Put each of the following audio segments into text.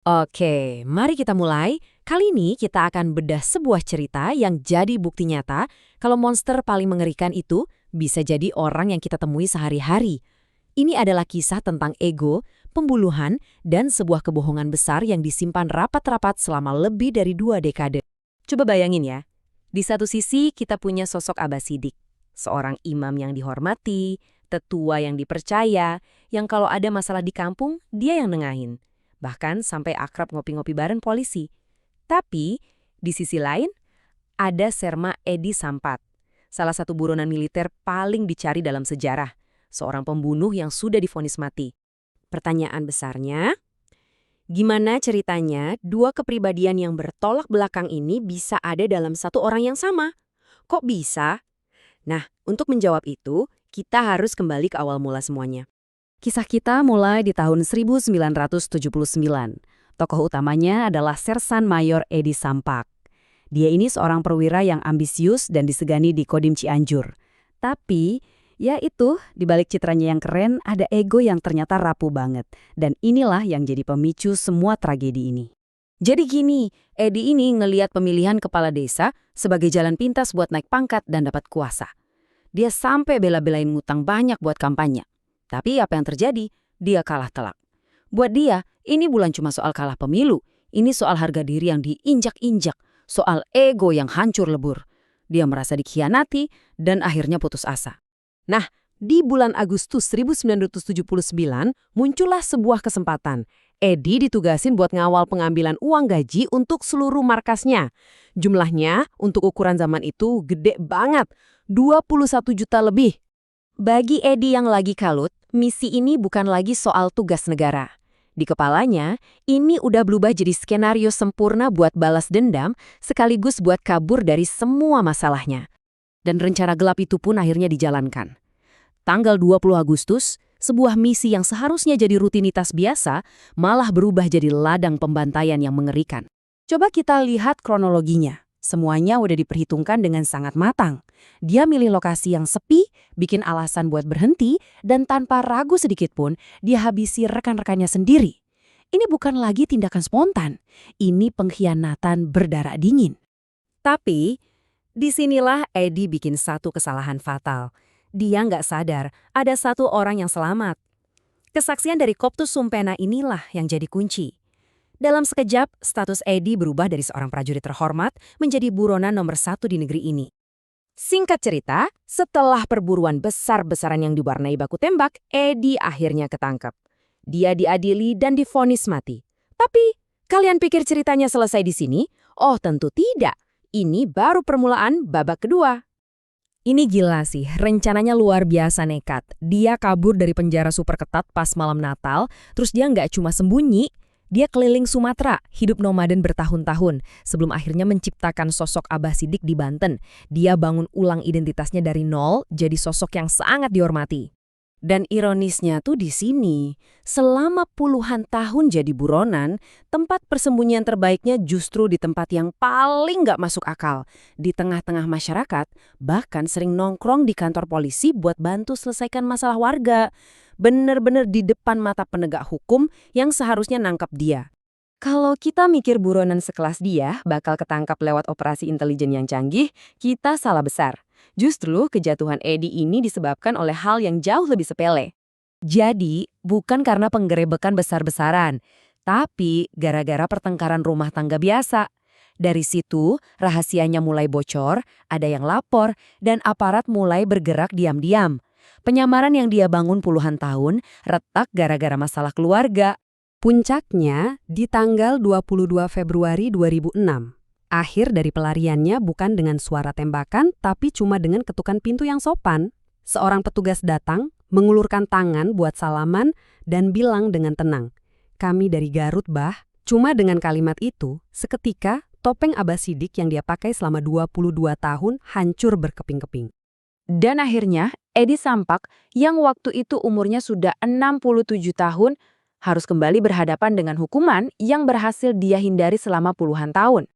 Oke, mari kita mulai. Kali ini kita akan bedah sebuah cerita yang jadi bukti nyata kalau monster paling mengerikan itu bisa jadi orang yang kita temui sehari-hari. Ini adalah kisah tentang ego, pembunuhan, dan sebuah kebohongan besar yang disimpan rapat-rapat selama lebih dari 2 dekade. Coba bayangin ya, di satu sisi kita punya sosok Abah Sidik, seorang imam yang dihormati, tetua yang dipercaya, yang kalau ada masalah di kampung, dia yang nengahin. Bahkan sampai akrab ngopi-ngopi bareng polisi. Tapi, di sisi lain, ada Serma Edi Sampat, salah satu buronan militer paling dicari dalam sejarah, seorang pembunuh yang sudah divonis mati. Pertanyaan besarnya, gimana ceritanya dua kepribadian yang bertolak belakang ini bisa ada dalam satu orang yang sama? Kok bisa? Nah, untuk menjawab itu, kita harus kembali ke awal mula semuanya. Kisah kita mulai di tahun 1979. Tokoh utamanya adalah Sersan Mayor Edi Sampak. Dia ini seorang perwira yang ambisius dan disegani di Kodim Cianjur. Tapi, ya itu, di balik citranya yang keren, ada ego yang ternyata rapuh banget. Dan inilah yang jadi pemicu semua tragedi ini. Jadi gini, Edi ini ngeliat pemilihan kepala desa sebagai jalan pintas buat naik pangkat dan dapat kuasa. Dia sampai bela-belain ngutang banyak buat kampanye. Tapi apa yang terjadi? Dia kalah telak. Buat dia, ini bukan cuma soal kalah pemilu. Ini soal harga diri yang diinjak-injak. Soal ego yang hancur lebur. Dia merasa dikhianati dan akhirnya putus asa. Nah, di bulan Agustus 1979, muncullah sebuah kesempatan. Edi ditugasin buat ngawal pengambilan uang gaji untuk seluruh markasnya. Jumlahnya untuk ukuran zaman itu gede banget, 21 juta lebih. Bagi Edi yang lagi kalut, misi ini bukan lagi soal tugas negara. Di kepalanya, ini udah berubah jadi skenario sempurna buat balas dendam, sekaligus buat kabur dari semua masalahnya. Dan rencana gelap itu pun akhirnya dijalankan. Tanggal 20 Agustus, sebuah misi yang seharusnya jadi rutinitas biasa, malah berubah jadi ladang pembantaian yang mengerikan. Coba kita lihat kronologinya. Semuanya udah diperhitungkan dengan sangat matang. Dia milih lokasi yang sepi, bikin alasan buat berhenti, dan tanpa ragu sedikit pun, dia habisi rekan-rekannya sendiri. Ini bukan lagi tindakan spontan. Ini pengkhianatan berdarah dingin. Tapi, disinilah Edi bikin satu kesalahan fatal. Dia nggak sadar ada satu orang yang selamat. Kesaksian dari Koptus Sumpena inilah yang jadi kunci. Dalam sekejap, status Edi berubah dari seorang prajurit terhormat menjadi buronan nomor 1 di negeri ini. Singkat cerita, setelah perburuan besar-besaran yang diwarnai baku tembak, Edi akhirnya ketangkep. Dia diadili dan divonis mati. Tapi, kalian pikir ceritanya selesai di sini? Oh, tentu tidak. Ini baru permulaan babak kedua. Ini gila sih, rencananya luar biasa nekat. Dia kabur dari penjara super ketat pas malam Natal, terus dia nggak cuma sembunyi, dia keliling Sumatera, hidup nomaden bertahun-tahun, sebelum akhirnya menciptakan sosok Abah Sidik di Banten. Dia bangun ulang identitasnya dari nol, jadi sosok yang sangat dihormati. Dan ironisnya tuh di sini, selama puluhan tahun jadi buronan, tempat persembunyian terbaiknya justru di tempat yang paling nggak masuk akal. Di tengah-tengah masyarakat, bahkan sering nongkrong di kantor polisi buat bantu selesaikan masalah warga. Bener-bener di depan mata penegak hukum yang seharusnya nangkap dia. Kalau kita mikir buronan sekelas dia bakal ketangkap lewat operasi intelijen yang canggih, kita salah besar. Justru kejatuhan Edi ini disebabkan oleh hal yang jauh lebih sepele. Jadi, bukan karena penggerebekan besar-besaran, tapi gara-gara pertengkaran rumah tangga biasa. Dari situ, rahasianya mulai bocor, ada yang lapor, dan aparat mulai bergerak diam-diam. Penyamaran yang dia bangun puluhan tahun retak gara-gara masalah keluarga. Puncaknya di tanggal 22 Februari 2006. Akhir dari pelariannya bukan dengan suara tembakan, tapi cuma dengan ketukan pintu yang sopan. Seorang petugas datang, mengulurkan tangan buat salaman, dan bilang dengan tenang, "Kami dari Garut, Bah." Cuma dengan kalimat itu, seketika topeng Abah Sidik yang dia pakai selama 22 tahun hancur berkeping-keping. Dan akhirnya, Edi Sampak yang waktu itu umurnya sudah 67 tahun, harus kembali berhadapan dengan hukuman yang berhasil dia hindari selama puluhan tahun.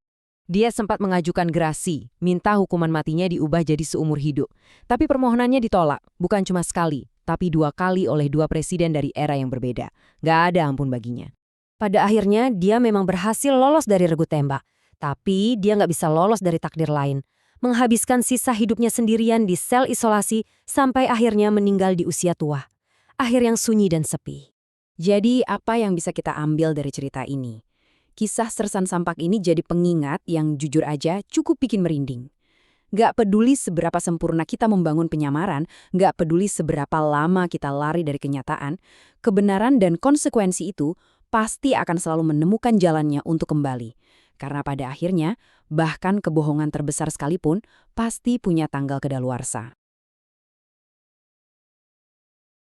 Dia sempat mengajukan gerasi, minta hukuman matinya diubah jadi seumur hidup. Tapi permohonannya ditolak, bukan cuma sekali, tapi 2 kali oleh 2 presiden dari era yang berbeda. Gak ada ampun baginya. Pada akhirnya dia memang berhasil lolos dari regu tembak. Tapi dia nggak bisa lolos dari takdir lain. Menghabiskan sisa hidupnya sendirian di sel isolasi sampai akhirnya meninggal di usia tua. Akhir yang sunyi dan sepi. Jadi apa yang bisa kita ambil dari cerita ini? Kisah Sersan Sampak ini jadi pengingat yang jujur aja cukup bikin merinding. Gak peduli seberapa sempurna kita membangun penyamaran, gak peduli seberapa lama kita lari dari kenyataan, kebenaran dan konsekuensi itu pasti akan selalu menemukan jalannya untuk kembali. Karena pada akhirnya, bahkan kebohongan terbesar sekalipun pasti punya tanggal kedaluarsa.